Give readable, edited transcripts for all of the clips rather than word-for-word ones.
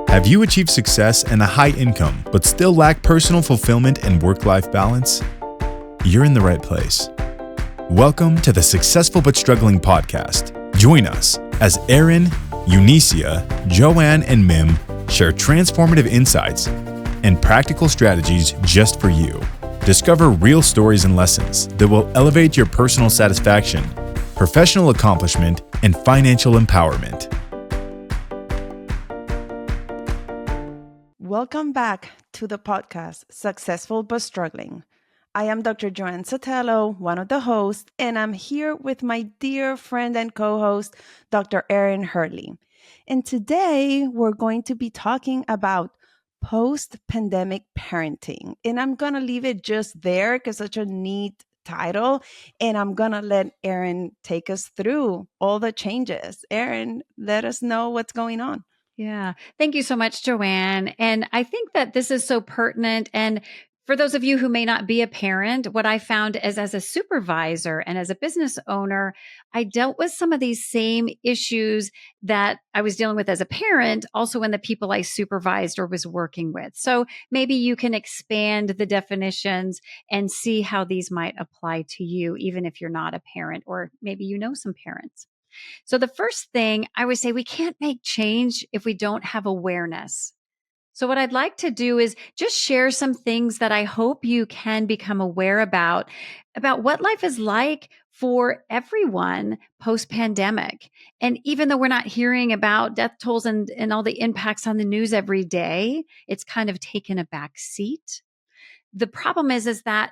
Have you achieved success and a high income, but still lack personal fulfillment and work-life balance? You're in the right place. Welcome to the Successful But Struggling podcast. Join us as Erin, Eunicia, Joanne, and Mim share transformative insights and practical strategies just for you. Discover real stories and lessons that will elevate your personal satisfaction, professional accomplishment, and financial empowerment. Welcome back to the podcast, Successful But Struggling. I am Dr. Joanne Sotelo, one of the hosts, and I'm here with my dear friend and co-host, Dr. Erin Hurley. And today we're going to be talking about post-pandemic parenting. And I'm going to leave it just there because such a neat title. And I'm going to let Erin take us through all the changes. Erin, let us know what's going on. Yeah. Thank you so much, Joanne. And I think that this is so pertinent. And for those of you who may not be a parent, what I found is as a supervisor and as a business owner, I dealt with some of these same issues that I was dealing with as a parent, also in the people I supervised or was working with. So maybe you can expand the definitions and see how these might apply to you, even if you're not a parent, or maybe you know some parents. So the first thing I would say, we can't make change if we don't have awareness. So what I'd like to do is just share some things that I hope you can become aware about what life is like for everyone post-pandemic. And even though we're not hearing about death tolls and all the impacts on the news every day, it's kind of taken a back seat. The problem is that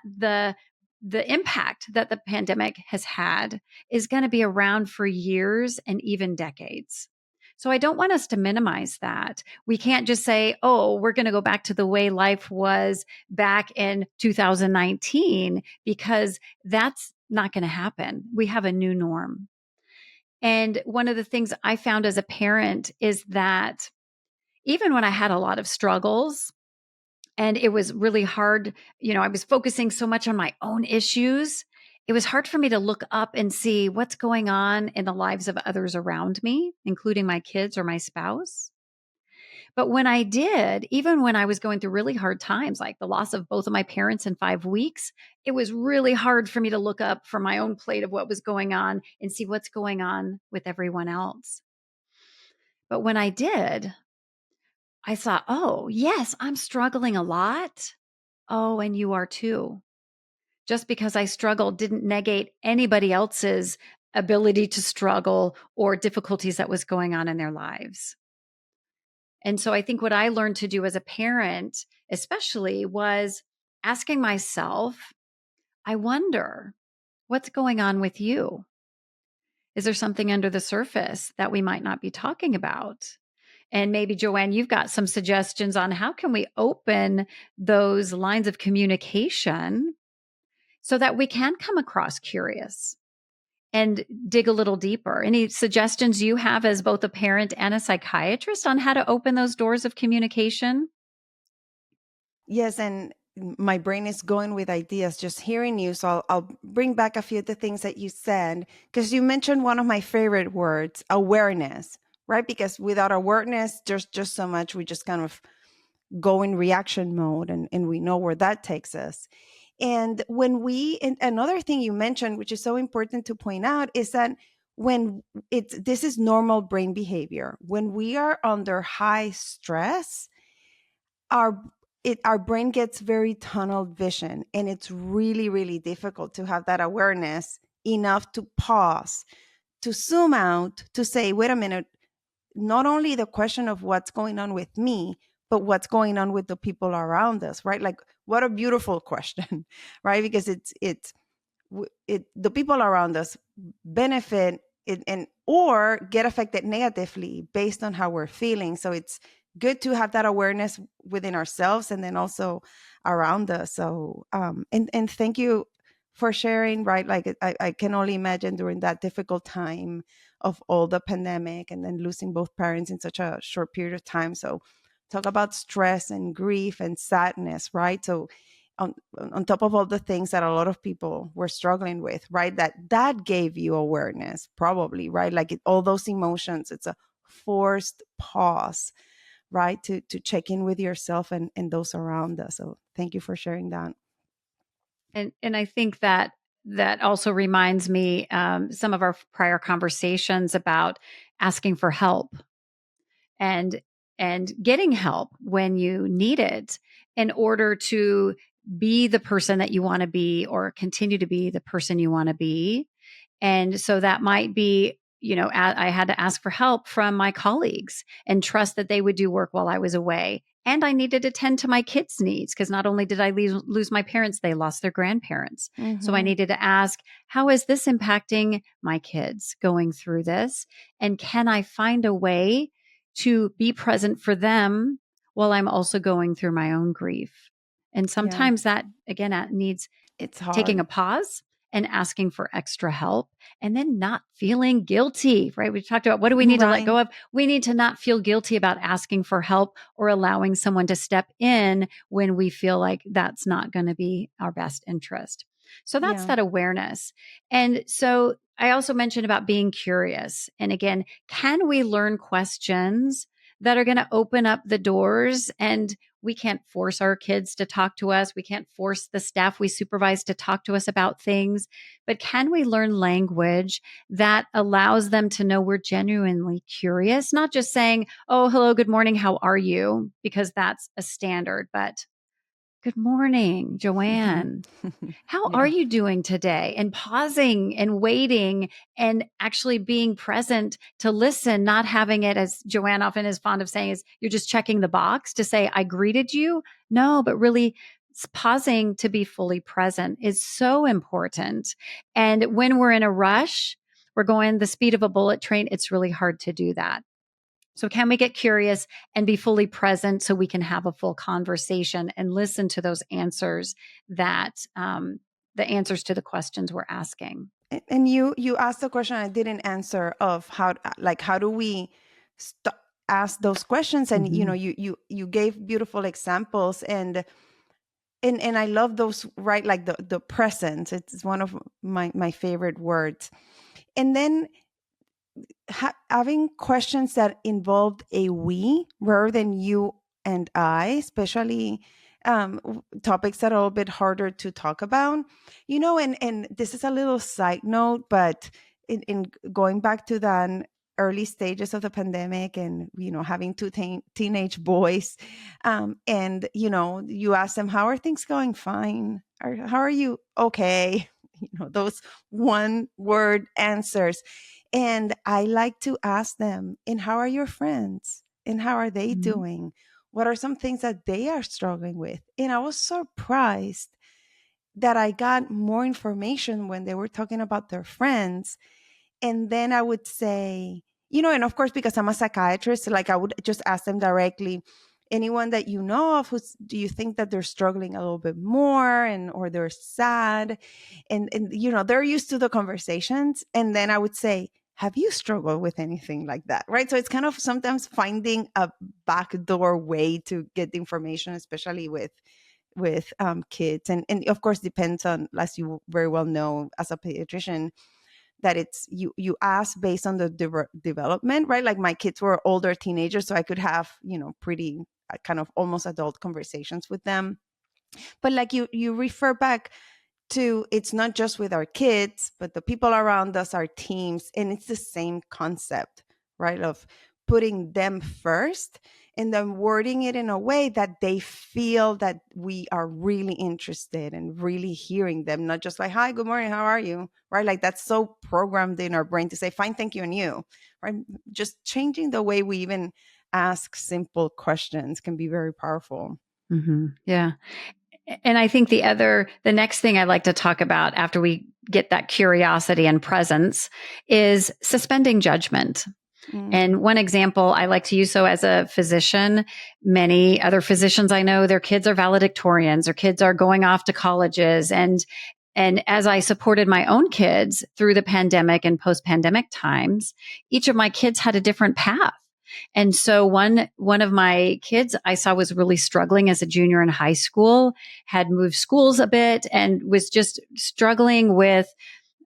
the impact that the pandemic has had is going to be around for years and even decades. So I don't want us to minimize that. We can't just say, oh, we're going to go back to the way life was back in 2019, because that's not going to happen. We have a new norm. And one of the things I found as a parent is that even when I had a lot of struggles, and it was really hard. I was focusing so much on my own issues. It was hard for me to look up and see what's going on in the lives of others around me, including my kids or my spouse. But when I did, even when I was going through really hard times, like the loss of both of my parents in 5 weeks, it was really hard for me to look up from my own plate of what was going on and see what's going on with everyone else. But when I did, I thought, oh, yes, I'm struggling a lot. Oh, and you are too. Just because I struggled didn't negate anybody else's ability to struggle or difficulties that was going on in their lives. And so I think what I learned to do as a parent, especially, was asking myself, I wonder, what's going on with you? Is there something under the surface that we might not be talking about? And maybe, Joanne, you've got some suggestions on how can we open those lines of communication so that we can come across curious and dig a little deeper. Any suggestions you have as both a parent and a psychiatrist on how to open those doors of communication? Yes, and my brain is going with ideas just hearing you. So I'll bring back a few of the things that you said, because you mentioned one of my favorite words, awareness, right? Because without awareness, there's just so much we just kind of go in reaction mode, and we know where that takes us. And and another thing you mentioned, which is so important to point out, is that this is normal brain behavior. When we are under high stress, our brain gets very tunnel vision, and it's really, really difficult to have that awareness enough to pause, to zoom out, to say, wait a minute, not only the question of what's going on with me, but what's going on with the people around us, right? Like, what a beautiful question, right? Because the people around us benefit or get affected negatively based on how we're feeling. So it's good to have that awareness within ourselves and then also around us. So and thank you for sharing, right? Like I can only imagine during that difficult time of all the pandemic and then losing both parents in such a short period of time. So talk about stress and grief and sadness, right? So on top of all the things that a lot of people were struggling with, right? That gave you awareness, probably, right? Like all those emotions, it's a forced pause, right? To check in with yourself and those around us. So thank you for sharing that. And I think that also reminds me some of our prior conversations about asking for help and getting help when you need it in order to be the person that you want to be or continue to be the person you want to be. And so that might be, I had to ask for help from my colleagues and trust that they would do work while I was away. And I needed to tend to my kids' needs because not only did I lose my parents, they lost their grandparents. So I needed to ask, how is this impacting my kids going through this? And can I find a way to be present for them while I'm also going through my own grief? And sometimes that, again, that needs It's hard. taking a pause and asking for extra help and then not feeling guilty, right? We talked about what do we need to let go of? We need to not feel guilty about asking for help or allowing someone to step in when we feel like that's not going to be our best interest. So that's that awareness. And so I also mentioned about being curious. And again, can we learn questions that are going to open up the doors? And we can't force our kids to talk to us. We can't force the staff we supervise to talk to us about things. But can we learn language that allows them to know we're genuinely curious? Not just saying, oh, hello, good morning, how are you? Because that's a standard, but good morning, Joanne. How are you doing today? And pausing and waiting and actually being present to listen, not having it, as Joanne often is fond of saying, is you're just checking the box to say, I greeted you. No, but really pausing to be fully present is so important. And when we're in a rush, we're going the speed of a bullet train. It's really hard to do that. So can we get curious and be fully present so we can have a full conversation and listen to those answers that the answers to the questions we're asking? And you asked the question I didn't answer of how do we ask those questions, and you gave beautiful examples, and I love those, right? Like the presence, it's one of my favorite words. And then having questions that involved a we rather than you and I, especially topics that are a little bit harder to talk about, and this is a little side note, but in going back to the early stages of the pandemic and, having two teenage boys, and, you ask them, how are things going? Fine. How are you? Okay. Those one word answers. And I like to ask them, and how are your friends? And how are they doing? What are some things that they are struggling with? And I was surprised that I got more information when they were talking about their friends. And then I would say, and of course, because I'm a psychiatrist, like I would just ask them directly, anyone that you know of, do you think that they're struggling a little bit more or they're sad? And they're used to the conversations. And then I would say, have you struggled with anything like that? Right. So it's kind of sometimes finding a backdoor way to get the information, especially with kids. And of course, depends on, as you very well know, as a pediatrician, that it's you ask based on the development, right? Like my kids were older teenagers, so I could have, pretty kind of almost adult conversations with them. But like you refer back to, it's not just with our kids, but the people around us, our teams, and it's the same concept, right? Of putting them first and then wording it in a way that they feel that we are really interested and really hearing them, not just like, hi, good morning, how are you? Right? Like that's so programmed in our brain to say, fine, thank you, and you, right? Just changing the way we even ask simple questions can be very powerful. Yeah. And I think the next thing I like to talk about after we get that curiosity and presence is suspending judgment. And one example I like to use, so as a physician, many other physicians I know, their kids are valedictorians, their kids are going off to colleges. And as I supported my own kids through the pandemic and post-pandemic times, each of my kids had a different path. And so one of my kids I saw was really struggling as a junior in high school, had moved schools a bit and was just struggling with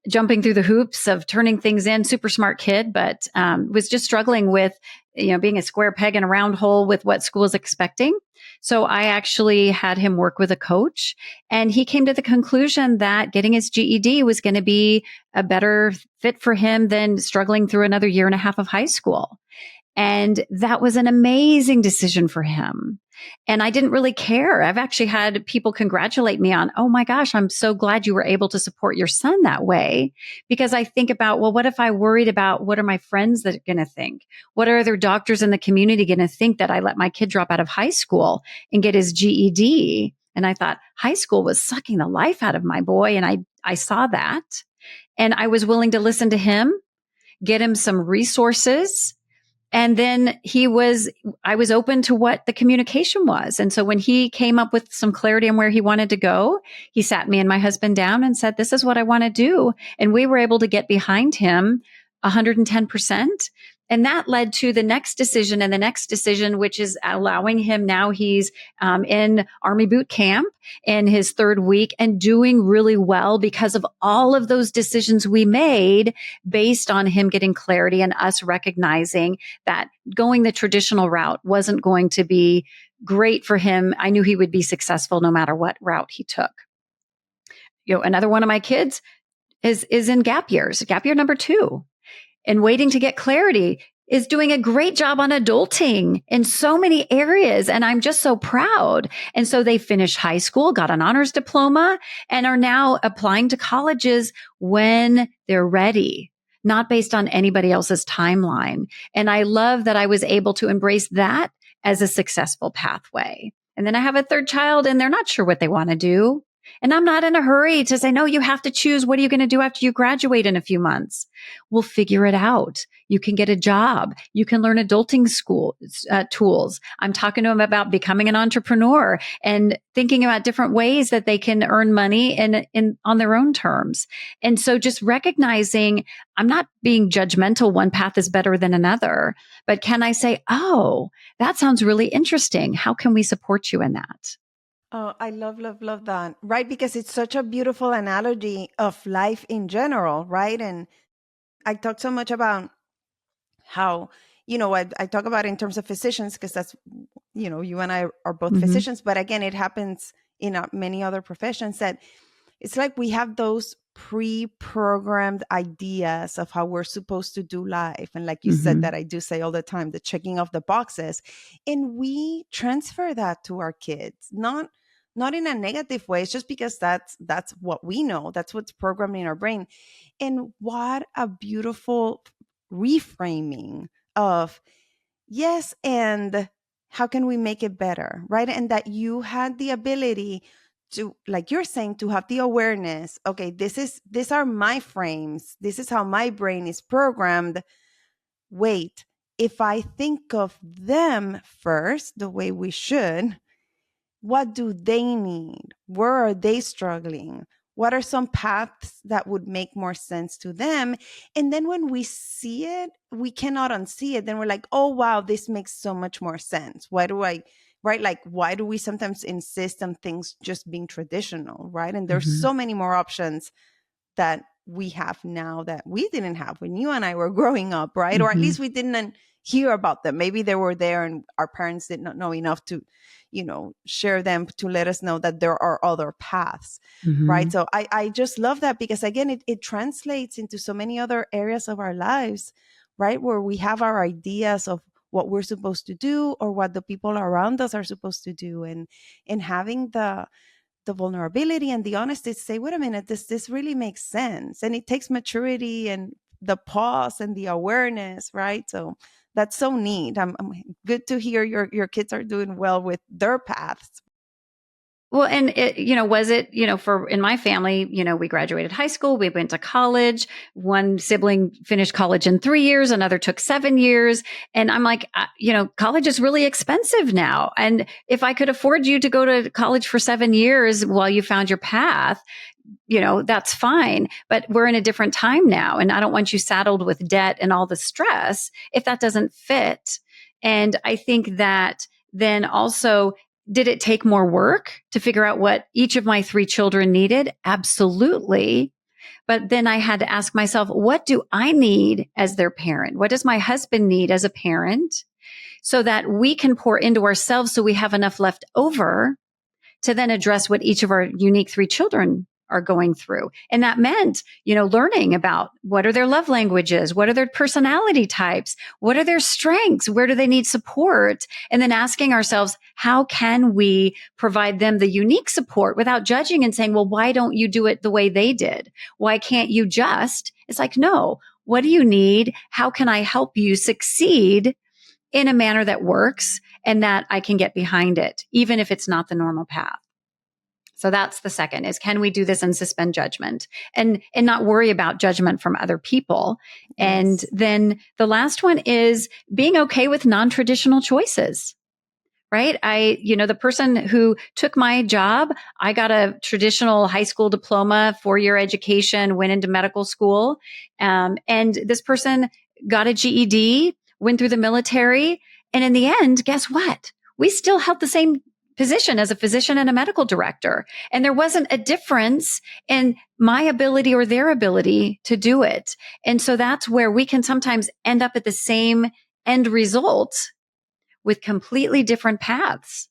jumping through the hoops of turning things in, super smart kid, but was just struggling with, being a square peg in a round hole with what school is expecting. So I actually had him work with a coach, and he came to the conclusion that getting his GED was going to be a better fit for him than struggling through another year and a half of high school. And that was an amazing decision for him. And I didn't really care. I've actually had people congratulate me on, oh my gosh, I'm so glad you were able to support your son that way. Because I think about, well, what if I worried about what are my friends that are going to think? What are other doctors in the community going to think that I let my kid drop out of high school and get his GED? And I thought high school was sucking the life out of my boy. And I saw that. And I was willing to listen to him, get him some resources. And then I was open to what the communication was. And so when he came up with some clarity on where he wanted to go, he sat me and my husband down and said, this is what I want to do. And we were able to get behind him 110%. And that led to the next decision and the next decision, which is allowing him now he's in Army boot camp in his third week and doing really well because of all of those decisions we made based on him getting clarity and us recognizing that going the traditional route wasn't going to be great for him. I knew he would be successful no matter what route he took. Another one of my kids is in gap year number 2. And waiting to get clarity is doing a great job on adulting in so many areas. And I'm just so proud. And so they finished high school, got an honors diploma, and are now applying to colleges when they're ready, not based on anybody else's timeline. And I love that I was able to embrace that as a successful pathway. And then I have a third child and they're not sure what they want to do. And I'm not in a hurry to say, no, you have to choose. What are you going to do after you graduate in a few months? We'll figure it out. You can get a job. You can learn adulting school tools. I'm talking to them about becoming an entrepreneur and thinking about different ways that they can earn money in on their own terms. And so just recognizing I'm not being judgmental. One path is better than another, but can I say, oh, that sounds really interesting. How can we support you in that? Oh, I love that. Right. Because it's such a beautiful analogy of life in general. Right. And I talk so much about how, I talk about it in terms of physicians because that's, you and I are both physicians. But again, it happens in many other professions that it's like we have those pre-programmed ideas of how we're supposed to do life. And like you said, that I do say all the time, the checking of the boxes. And we transfer that to our kids, not in a negative way. It's just because that's what we know. That's what's programmed in our brain. And what a beautiful reframing of, yes, and how can we make it better, right? And that you had the ability to, like you're saying, to have the awareness, okay, these are my frames. This is how my brain is programmed. Wait, if I think of them first, the way we should, what do they need? Where are they struggling? What are some paths that would make more sense to them? And then when we see it, we cannot unsee it. Then we're like, oh, wow, this makes so much more sense. Right? Like, why do we sometimes insist on things just being traditional, right? And there's so many more options that we have now that we didn't have when you and I were growing up, right? Or at least we didn't hear about them. Maybe they were there and our parents did not know enough to, share them to let us know that there are other paths, right? So I just love that because, again, it translates into so many other areas of our lives, right? Where we have our ideas of what we're supposed to do or what the people around us are supposed to do. And having the vulnerability and the honesty to say, wait a minute, this really makes sense. And it takes maturity and the pause and the awareness, right? So that's so neat. I'm good to hear your kids are doing well with their paths. Well, and was it, for in my family, we graduated high school, we went to college. One sibling finished college in 3 years, another took 7 years. And I'm like, college is really expensive now. And if I could afford you to go to college for 7 years while you found your path, that's fine. But we're in a different time now. And I don't want you saddled with debt and all the stress if that doesn't fit. And I think that then also, did it take more work to figure out what each of my 3 children needed? Absolutely. But then I had to ask myself, what do I need as their parent? What does my husband need as a parent? So that we can pour into ourselves so we have enough left over to then address what each of our unique 3 children are going through. And that meant, learning about what are their love languages? What are their personality types? What are their strengths? Where do they need support? And then asking ourselves, how can we provide them the unique support without judging and saying, well, why don't you do it the way they did? Why can't you just? It's like, no, what do you need? How can I help you succeed in a manner that works and that I can get behind it, even if it's not the normal path? So that's the second is, can we do this and suspend judgment and not worry about judgment from other people? Yes. And then the last one is being okay with non-traditional choices, right? The person who took my job, I got a traditional high school diploma, 4-year education, went into medical school. And this person got a GED, went through the military. And in the end, guess what? We still held the same position as a physician and a medical director. And there wasn't a difference in my ability or their ability to do it. And so that's where we can sometimes end up at the same end result with completely different paths.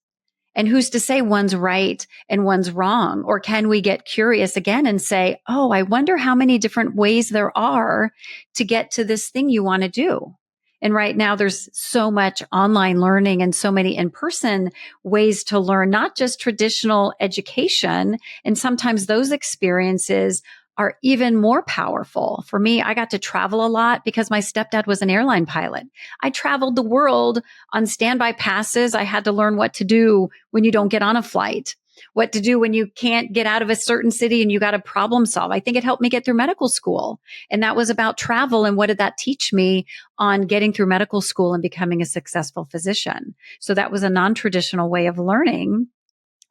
And who's to say one's right and one's wrong? Or can we get curious again and say, oh, I wonder how many different ways there are to get to this thing you want to do? And right now there's so much online learning and so many in-person ways to learn, not just traditional education. And sometimes those experiences are even more powerful. For me, I got to travel a lot because my stepdad was an airline pilot. I traveled the world on standby passes. I had to learn what to do when you don't get on a flight, what to do when you can't get out of a certain city and you got to problem solve. I think it helped me get through medical school. And that was about travel. And what did that teach me on getting through medical school and becoming a successful physician? So that was a non-traditional way of learning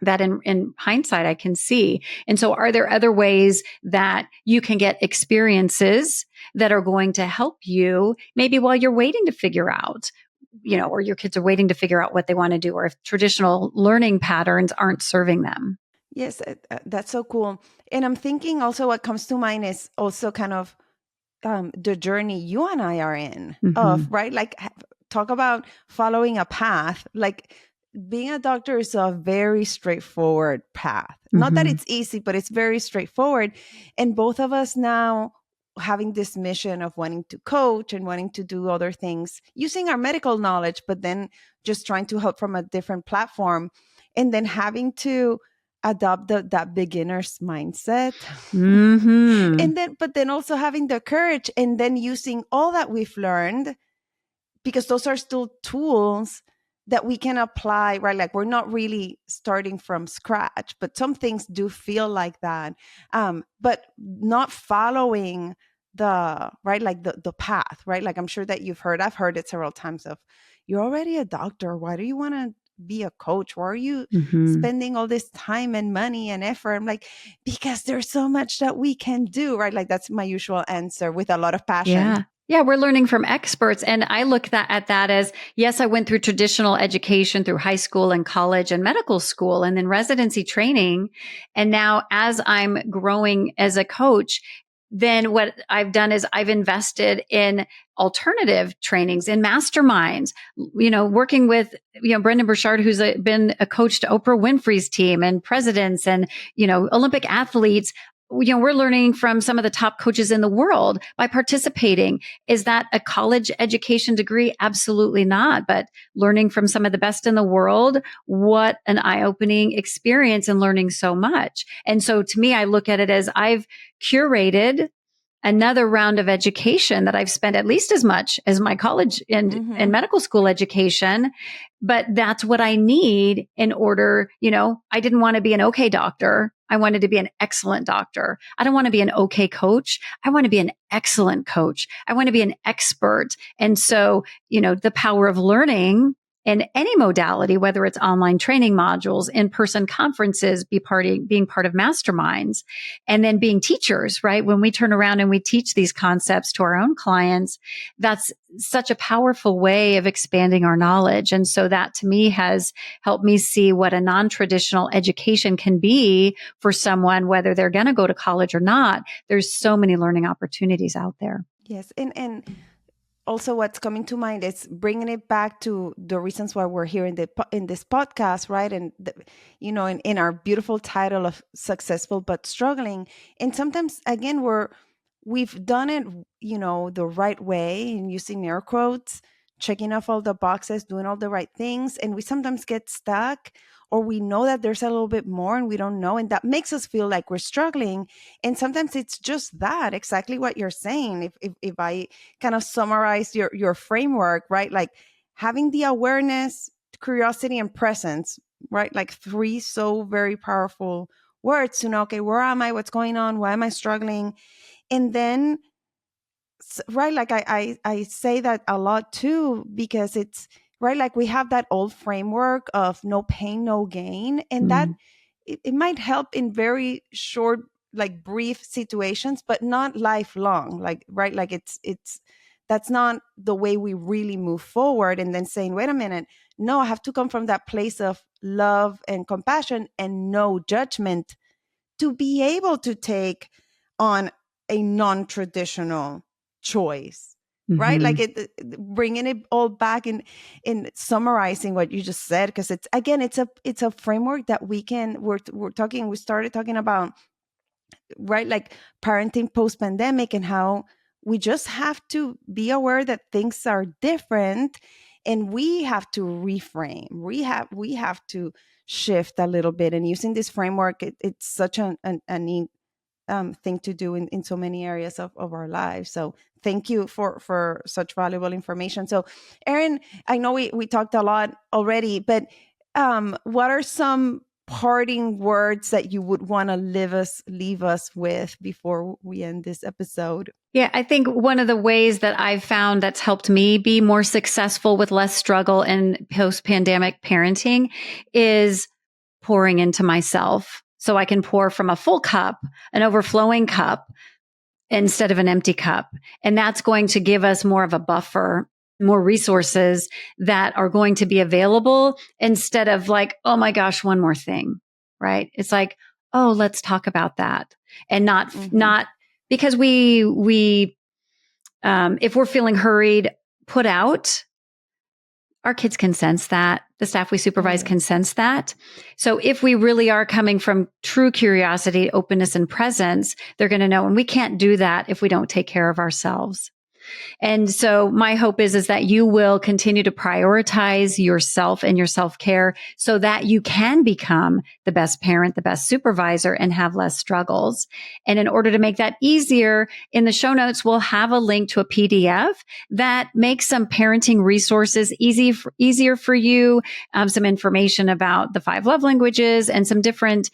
that in hindsight, I can see. And so are there other ways that you can get experiences that are going to help you maybe while you're waiting to figure out, or your kids are waiting to figure out what they want to do, or if traditional learning patterns aren't serving them? Yes, that's so cool. And I'm thinking also what comes to mind is also kind of the journey you and I are in of, right? Like talk about following a path. Like being a doctor is a very straightforward path. Not that it's easy, but it's very straightforward. And both of us now having this mission of wanting to coach and wanting to do other things using our medical knowledge, but then just trying to help from a different platform, and then having to adopt that beginner's mindset. But then also having the courage and then using all that we've learned, because those are still tools that we can apply, right? Like we're not really starting from scratch, but some things do feel like that. But not following the path, right? Like I'm sure that I've heard it several times of, you're already a doctor. Why do you want to be a coach? Why are you spending all this time and money and effort? I'm like, because there's so much that we can do, right? Like that's my usual answer with a lot of passion. Yeah, we're learning from experts. And I look at that as, yes, I went through traditional education through high school and college and medical school and then residency training. And now as I'm growing as a coach, then what I've done is I've invested in alternative trainings, in masterminds, working with, Brendan Burchard, who's been a coach to Oprah Winfrey's team and presidents and, Olympic athletes. We're learning from some of the top coaches in the world by participating. Is that a college education degree? Absolutely not. But learning from some of the best in the world, what an eye-opening experience and learning so much. And so to me, I look at it as I've curated another round of education that I've spent at least as much as my college and medical school education. But that's what I need in order, I didn't want to be an okay doctor. I wanted to be an excellent doctor. I don't want to be an okay coach. I want to be an excellent coach. I want to be an expert. And so, the power of learning in any modality, whether it's online training modules, in-person conferences, being part of masterminds, and then being teachers, right? When we turn around and we teach these concepts to our own clients, that's such a powerful way of expanding our knowledge. And so that to me has helped me see what a non-traditional education can be for someone, whether they're going to go to college or not. There's so many learning opportunities out there. Yes. And also what's coming to mind is bringing it back to the reasons why we're here in this podcast, right? And, in our beautiful title of Successful But Struggling. And sometimes, again, we've done it, the right way, and using air quotes, checking off all the boxes, doing all the right things. And we sometimes get stuck, or we know that there's a little bit more and we don't know. And that makes us feel like we're struggling. And sometimes it's just that, exactly what you're saying. If I kind of summarize your framework, right? Like having the awareness, curiosity, and presence, right? Like 3 so very powerful words to know, okay, where am I? What's going on? Why am I struggling? And then, right, like I say that a lot too, because it's, right, like we have that old framework of no pain, no gain. And that it might help in very short, like brief situations, but not lifelong. Like, right, like it's that's not the way we really move forward. And then saying, wait a minute, no, I have to come from that place of love and compassion and no judgment to be able to take on a non-traditional choice. Right? Like bringing it all back in summarizing what you just said, because it's a framework that we started talking about, right? Like parenting post-pandemic, and how we just have to be aware that things are different, and we have to reframe. We have to shift a little bit. And using this framework, it's such a neat thing to do in so many areas of our lives. So thank you for such valuable information. So Erin, I know we talked a lot already, but what are some parting words that you would want to leave us with before we end this episode? Yeah, I think one of the ways that I've found that's helped me be more successful with less struggle in post-pandemic parenting is pouring into myself. So I can pour from a full cup, an overflowing cup, instead of an empty cup. And that's going to give us more of a buffer, more resources that are going to be available, instead of like, oh my gosh, one more thing, right? It's like, oh, let's talk about that. And not because we if we're feeling hurried, put out, our kids can sense that. The staff we supervise can sense that. So if we really are coming from true curiosity, openness, and presence, they're going to know. And we can't do that if we don't take care of ourselves. And so my hope is that you will continue to prioritize yourself and your self-care so that you can become the best parent, the best supervisor, and have less struggles. And in order to make that easier, in the show notes, we'll have a link to a PDF that makes some parenting resources easier for you, some information about the 5 love languages and some different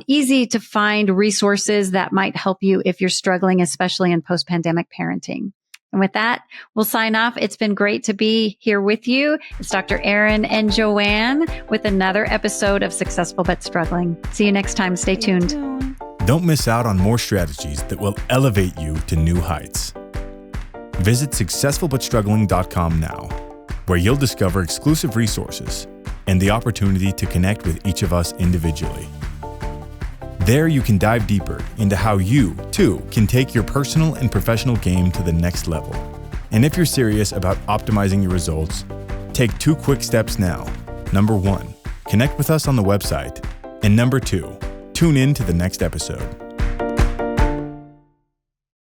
easy to find resources that might help you if you're struggling, especially in post-pandemic parenting. And with that, we'll sign off. It's been great to be here with you. It's Dr. Erin and Joanne with another episode of Successful But Struggling. See you next time. Stay tuned. Don't miss out on more strategies that will elevate you to new heights. Visit successfulbutstruggling.com now, where you'll discover exclusive resources and the opportunity to connect with each of us individually. There you can dive deeper into how you, too, can take your personal and professional game to the next level. And if you're serious about optimizing your results, take 2 quick steps now. Number 1, connect with us on the website. And number 2, tune in to the next episode.